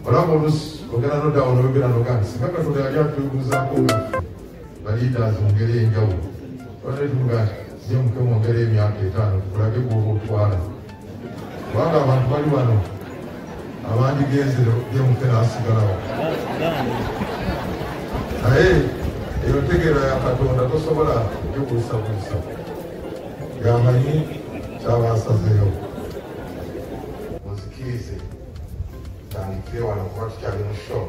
olaba olusi ogenda nodda onoyogera nogaa singa Katonda yali atubuuzaako nga baliiders mu ngeri enjawulo olatuga JMK mu ngeri emyaka 5 tukulage gw'oba otwala kubanga abantu bali wano abandigenze JMK n'asigalawo naye eyo ntegeera ya Katonda tosobola okubuusabuusa yamanyi kyabasazeeyo muzikirize tandikire wano kuba tukyali mu show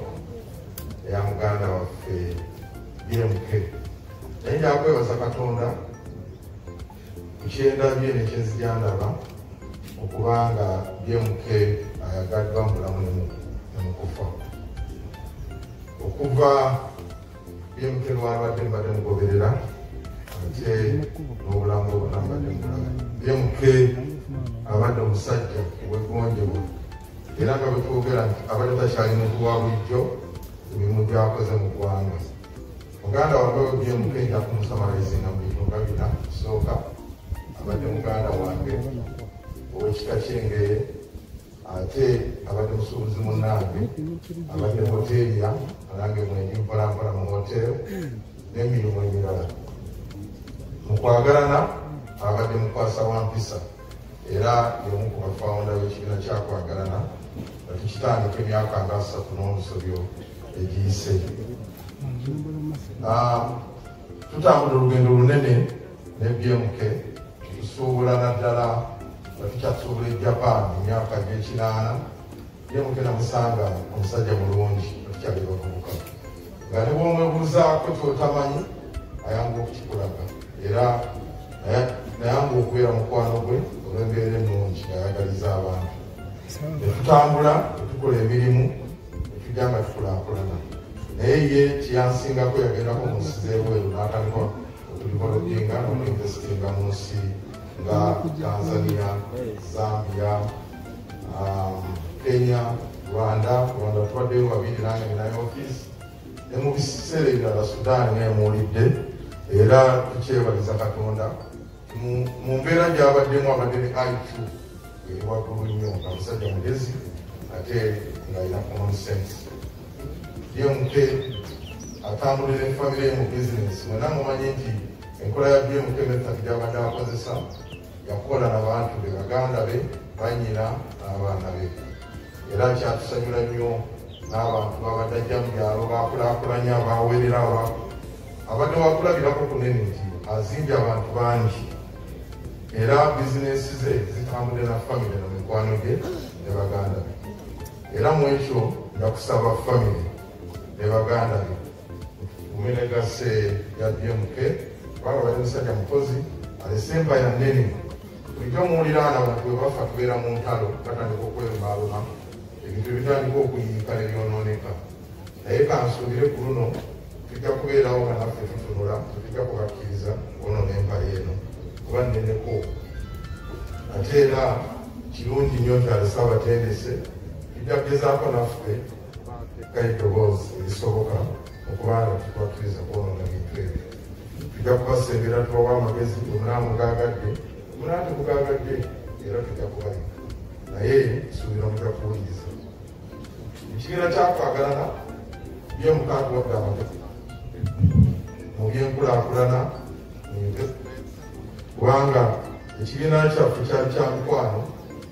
eya muganda waffe JMK naye njakwebaza Katonda kukyendabye nekyenzijandaba okubanga JMK ayagaddwa mulamu nemukufa okuva JMK lwalabadde mbadde mugoberera ate n'obulamu obona mbadde mulamu JMK abadde omusajja obwegonjebwa era nga bwetwogera nti abadde takyali muntu wa bulijjo emirimu gyakoze mu ggwanga muganda wange JMK nja kumusamalizinga mu bintu nga bina kusooka abadde muganda wange ow'ekika kyengeye ate abadde musuubuzi munnange abadde hoteeriya nange mwenyi mpolampola mu hoteri n'emirimu emirala mu kwagalana abadde mukwasa wa mpisa era y'omu ku bafawunda b'ekibiina kyakwagalana nga tukitandika emyaka nga 3 n'olusobyo egiyise tutambula olugendo lunene ne JMK tusuubula naddala nga tukyasuubula e Japan emyaka gy'ekinaana JMK namusanga omusajja mulungi nga tukyali bavubuka nga ne bw'omwebuuzaako kyotamanyi ayanga okukikulaga era nayanga okubeera mukwano gwe olw'embeera ennungi ayagaliza abantu netutambula netukola emirimu netujja nga tukulaakulana naye ye kyansingako yagendako mu nsi z'ebweru n'atandika okulikolodinga n'okuinvestinga mu nsi nga Tanzania, Zambia, Kenya, Rwanda tubaddeyo babiri nange ninayo office ne mu biseera ebirala Sudan nemuwulidde era tukyebaliza Katonda mu mbeera gy'abaddemu abadde ne IQ eri waggulu nnyo nga musajja mugezi ate ng'alina common sense JMK atambulira efamire ye mu bizinesi mwena mumanyi nti enkola ya JMK method gy'abadde akozesa yakola n'abantu be baganda be bannyina n'abaana be era kyatusanyula nnyo n'abantu babadde ajja mu byalo bakulaakulanya abawerera abadde wakulabirako kunene nti azimbye abantu bangi era bizinesi ze zitambudde na famire na mikwano gye ne baganda be era mu ekyo njakusaba famire ne baganda be mumenegase ya JMK kubanga bali musajja mukozi alese empaya nnene bulijjo muwuliraana abantu bwe bafa tubeera mu ntalo batandika okwerumaaluma ebintu bitandika okuyiika ne byonooneka naye kansuubire ku luno tujja kubeerawo nga naffe tutunula tujja kubakkiriza onoona empaya eno kuba nneneko ate era kirungi nnyo nti alese abatendese tujja kugezaako naffe ekka eddoboozi erisoboka okubanga tubakkiriza kwonoona bintu ebyo tujja kubasembera tubawa amagezi omunaamugagadde omunaa temugagadde era tujja kubalika naye suubira mujja kuwuliriza ekibiina kyakwagalana JMK atuwadde amagezi mu byenkulaakulana kubanga ekibiina kyaffe kyali kya mikwano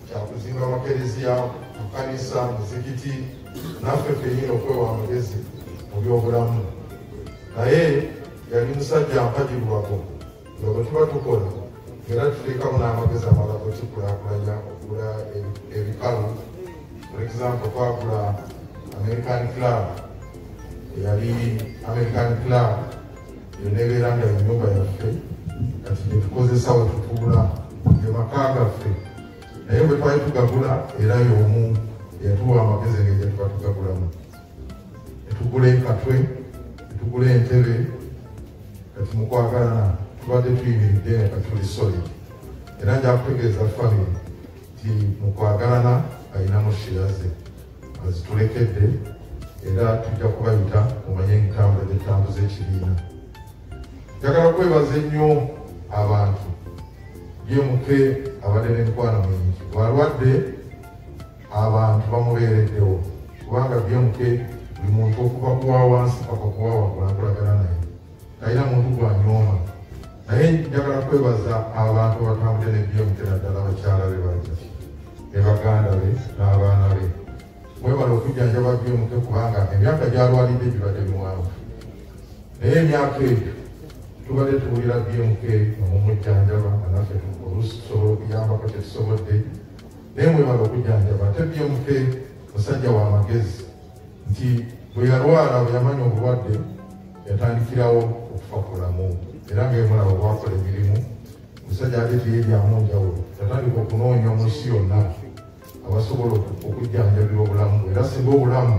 kyakuzimba amakereziya makanisa muzikiti naffe fenyini okwewa amagezi mu byobulamu naye yali musajja mpagirwako nga bwe tuba tukola era tuteekamu n'amagezi amalala gokikulaakulanya okugula ebikalu for example twagula American Club eyali American Club yonebeera nga ennyumba yaffe kati netukozesa we tutugula emaka gaffe naye bwe twali tugagula era y'omu yatuwa amagezi ng'egye tuba tugagulamu netugula enkatwe netugula entebe kati mu kwagalana tubadde tuyimiridde nga tuli solid era njakutegeeza famire nti mu kwagalana ayinamu shiraze azitulekedde era tujja kubayita mumanye entambula gyetambuza ekibiina njagala kwebaza ennyo abantu JMK abadde n'emikwano mingi walwadde abantu bamubeereddewo kubanga BMK buli muntu okuva kuwa wansi paka kuwa wakulagana naye talina muntu gwanyooma naye njagala kwebaza abantu abatambudde ne BMK naddala bakyala be bajja ne baganda be n'abaana be mwebala okujjanjaba BMK kubanga emyaka gyalwalidde gibadde miwanvu naye emyaka egyo tubadde tuwulira BMK omumujjanjaba anaffe oluusi tusobola okuyambako tetusobodde naye mwebala okujjanjaba ate BMK musajja w'amagezi nti bwe yalwala bwe yamanya obulwadde yatandikirawo okufa kulamu era ngaemulaba bwakola emirimu musajja aleetiyo ebyamu njawulo yatandika okunoonya mu nsi yonna abasobola okujjanjabira obulamu era singa obulamu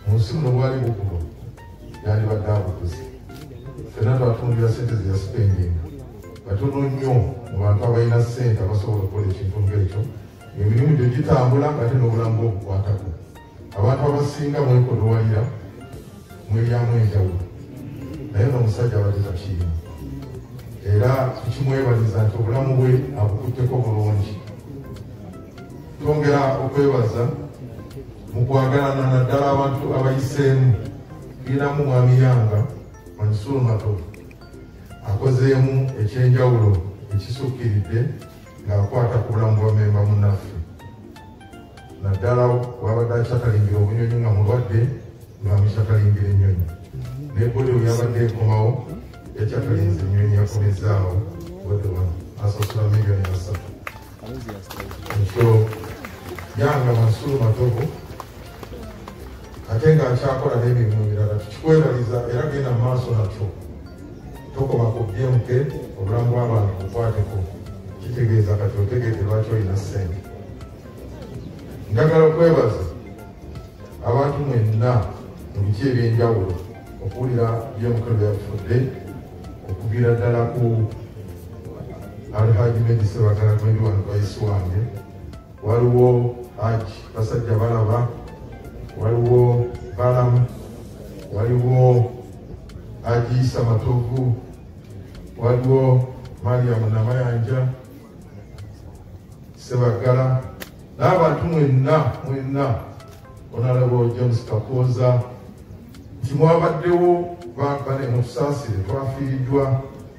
mu nsi muno bwali bukuba yandibadde abuguzi fena twatundira sente zeyasipendinga batono nnyo mu bantu abalina sente abasobola okukola ekintu ngaekyo emirimu gyo gitambula ngate n'obulamu bwobukwatako abantu abasinga mwekodowalira mweryamu enjawulo naye n'omusajja abadde kiina era tukimwebaliza nti obulamu bwe abukutteko bulungi twongera okwebaza mu kwagalana naddala abantu abayiseemu tulinamu mwami Yanga Mansur Matovu akozeemu ekyenjawulo ekisukkiridde ng'akwata ku bulamu bwa memba munnaffe naddala wabadde akyatalingira obunyonyi nga mulwadde ng'amukyatalingira ennyonyi ne bode we yabadde ekomawo yakyatalinze ennyonyi yakomezaawo bode wano asasula miliyoni 3 ekyo Yanga Mansur Matovu ate ng'akyakola n'emirimu ebirala tukikwebaliza era genda mu maaso nakyo tokoma ku BMK obulamu bw'abantu bukwateko kitegeeza kati otegedde lwaki olina ssente njagala okwebaza abantu mwenna mu biki ebyenjawulo okuwulira BMK lwe yafudde okuviira ddala ku Alhaji Medi Sebagala gwendi wano bayisi wange waliwo Haji Basajja Balaba waliwo Balamu waliwo Haji Isa Matovu waliwo Mariam Namayanja Sebagala n'abantu mwenna Honorable James Kakoza nti mwabaddewo bane mutusaasire twafiiriddwa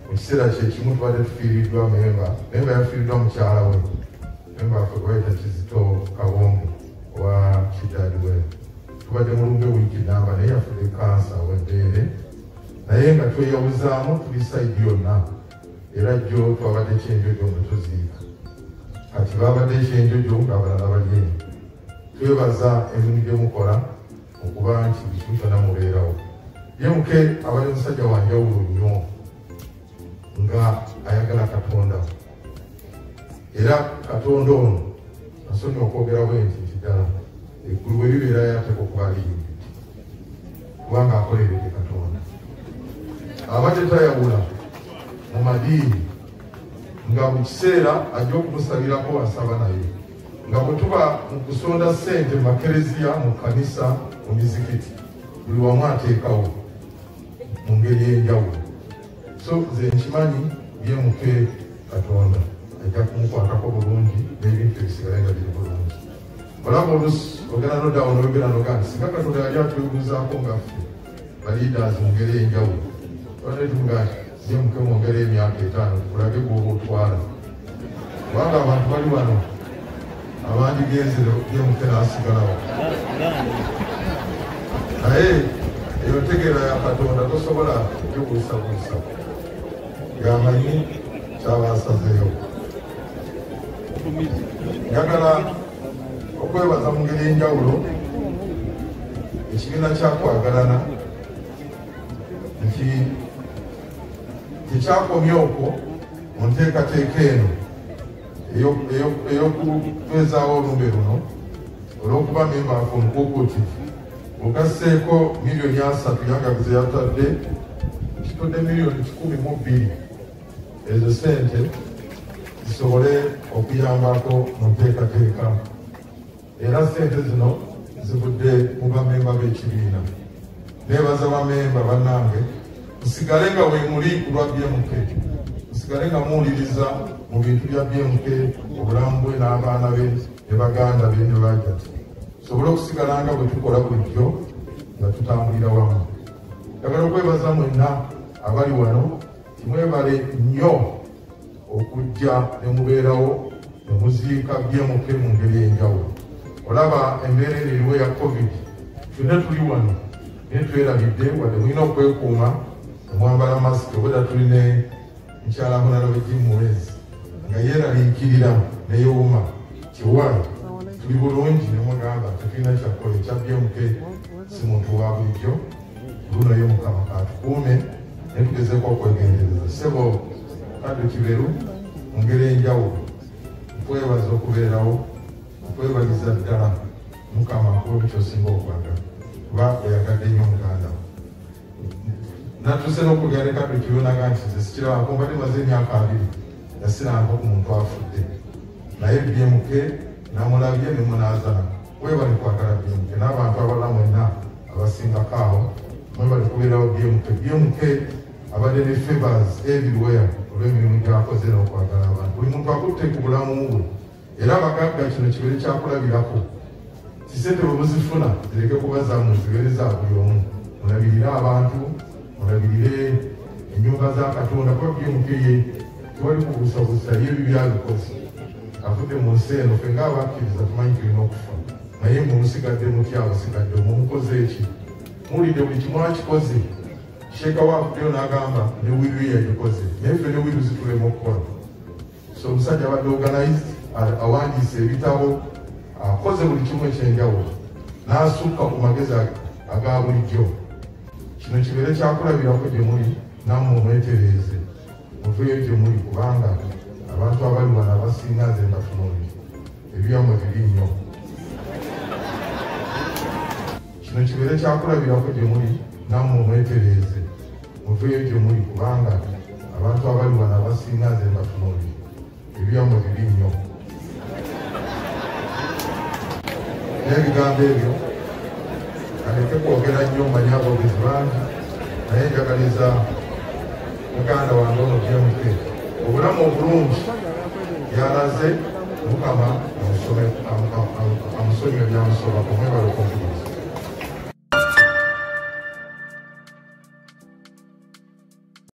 mu kiseera kyekimu tubadde tufiiriddwa memba yafiiriddwa mukyala we memba affe gwaita Kizito Kabombo wa Kidaliwe tubadde mulumbe wiiki namba naye yafudde kansa weddeere naye nga tweyawuzaamu tuli saidi yonna era jjo twabadde ekyenjojo mwe tuziika kati babadde ekyenjojo ng'abalala balyeyo twebaza emirimu gyemukola okuba nti bikimu kyonna mubeerawo BMK abali musajja wanjawulo nnyo nga ayagala Katonda era Katonda ono asonyi okwogera bwe nti ddala eggulu bwe libeera yateeka okuba liyingidde kubanga akoleredde Katonda abadde tayawula mu madiini nga mu kiseera ajja okumusabirako asaba naye nga bwe tuba mu kusonda ssente mu makereziya mu kanisa mu mizikiti buli wamu ateekawo mu ngeri y'enjawulo so nze nkimanyi BMK Katonda ajja kumukwatako bulungi n'ebintu ebisigale nga biri bulungi olaba oluusi ogenda noddawo n'oyogera nogandi singa Katonda yali atwebuuzaako ngaffe baliiders mu ngeri y'enjawulo onetugaa BMK mu ngeri y'emyaka 5 tukulage gw'oba otwala kubanga abantu bali wano abandigenzero BMK n'asigalawo naye eyo ntegeera ya Katonda tosobola okubuusabuusa ng'amanyi kyabasazeewo njagala okwebaza mu ngeri y'enjawulo ekibiina kyakwagalana nti tekyakomye okwo mu nteekateeka eno ey'okubeezaawo olumbe luno olw'okuba memba afe omukookootifu ogasseeko miliyoni 3 yangaguze yatadde kitudde miliyoni 12 ezo sente zisobole okuyambako mu nteekateeka era sente zino zivudde mu bamemba b'ekibiina neebaza bamemba bannange musigale nga weemuli ku lwa BMK musigale nga muwuliriza mu bintu bya BMK obulamu bwe n'abaana be ne baganda be ne bajjati tusobole okusigala nga bwe tukola bulijjo nga tutambulira wamu. Njagala okwebaza mwenna abali wano, timwebale nnyo okujja ne mubeerawo ne muziika BMK mu ngeri y'enjawulo. Olaba embeera eriwo ya COVID, ffenna tuli wano naye twerabidde wadde mulina okwekuuma omwambala masiki. Obwedda tuli ne mukyala Honorable Jim Muwezi nga yeeraliikirira ne Yewuma Kiwai, tuli bulungi ne mugamba tetulina kyakukola ekya BMK si muntu wa bulijjo. Luno ye Mukama atukuume ne tugezeeko okwegendereza. Ssebo Kaddu Kiberu mu ngeri enjawulo nkwebaza okubeerawo, okwebaliza ddala Mukama nkuwe kyosinga okwagala kuba oyagadde nnyo muganda. Natuuse n'okugenda ne Kaddu Kiberu naga nti nze sikirabako mbadde maze emyaka 2 nasiranga ku muntu afudde, naye BMK namulabye ne munaazana. Webale kwagala BMK n'abantu abalala mwenna abasingako awo, mwebale kubeerawo BMK. BMK abadde ne favors everywhere olw'emirimu gy'akoze n'okwagala abantu. Buli muntu akutte ku bulamu bwe, era abagagga kino kibeere kyakulabirako. Sisente bwe muzifuna zireke kuba zammwe, zibeere za buli omu. Mulabirire abantu, mulabirire ennyumba za Katonda kuba BMK ye tewali kubuusabuusa, ye ebi byabikoze. Afudde mu nsi eno, ffe ng'abakkiriza tumanyi tulina okufa, naye mumusigadde mutya abasigadde mumukoze eki? Muwulidde buli kimu akikoze. Sheeka waafuddeyo n'agamba ne wiru ye yagikoze, naye ffe ne wiru zitulema okukola. So omusajja abadde organized, awandiise ebitabo, akoze buli kimu ekyenjawulo, n'asukka ku magezi aga bulijjo. Kino kibeere kyakulabirako gye muli, nammwe omwetereeze muveeyo gye muli, kubanga abantu abali wano abasinga nze mbafuna oli ebyammwe biri nnyo. Kino kibeere kyakulabirako gye muli, nammwe omwetereeze muveeyo gye muli, kubanga abantu abali wano abasinga nze mbafuna oli ebyammwe biri nnyo. N'ebigambo ebyo aleke kwogera nnyo, mmanyi aboogezi bangi, naye njagaliza muganda wange ono BMK obulamu obulungi yalaze. Mukama amusonyiwe byamusobako. Mwebale okunkuba.